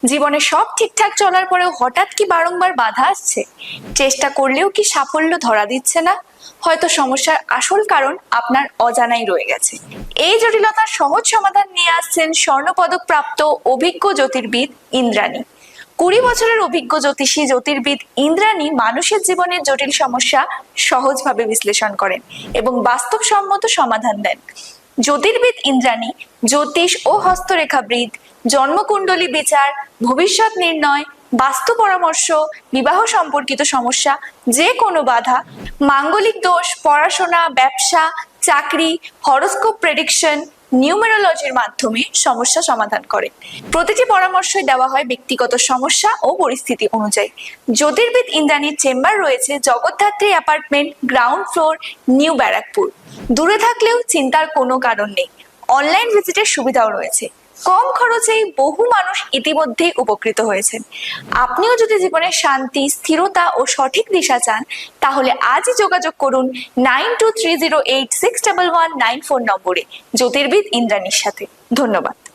জীবনে সব ঠিকঠাক চলার পরেও হঠাৎ কি বারংবার বাধা আসছে? চেষ্টা করলেও কি সাফল্য ধরা দিচ্ছে না? হয়তো সমস্যার আসল কারণ আপনার অজানাই রয়ে গেছে। এই জটিলতার সহজ সমাধান নিয়ে আসছেন স্বর্ণপদক প্রাপ্ত অভিজ্ঞ জ্যোতির্বিদ ইন্দ্রাণী। 20 বছরের অভিজ্ঞ জ্যোতিষী জ্যোতির্বিদ ইন্দ্রাণী মানুষের জীবনের জটিল সমস্যা সহজভাবে বিশ্লেষণ করেন এবং বাস্তবসম্মত সমাধান দেন। জ্যোতির্বিদ ইন্দ্রাণী জ্যোতিষ ও হস্তরেখাবিদ, জন্মকুণ্ডলী বিচার, ভবিষ্যৎ নির্ণয়, বাস্তু পরামর্শ, বিবাহ সম্পর্কিত সমস্যা, যে কোনো বাধা, মাঙ্গলিক দোষ, পড়াশোনা, ব্যবসা, চাকরি, হরোস্কোপ প্রেডিকশন, নিউমেরোলজির মাধ্যমে সমস্যা সমাধান করে। প্রতিটি পরামর্শই দেওয়া হয় ব্যক্তিগত সমস্যা ও পরিস্থিতি অনুযায়ী। জ্যোতির্বিদ ইন্দ্রাণীর চেম্বার রয়েছে Jagaddhatri apartment, ground floor, new Barrackpore. দূরে থাকলেও চিন্তার কোনো কারণ নেই। অনলাইন ভিজিটের সুবিধাও রয়েছে। কম খরচেই বহু মানুষ ইতিমধ্যেই উপকৃত হয়েছেন। আপনিও যদি জীবনে শান্তি, স্থিরতা ও সঠিক দিশা চান, তাহলে আজই যোগাযোগ করুন 9230861194 নম্বরে জ্যোতির্বিদ ইন্দ্রাণীর সাথে। ধন্যবাদ।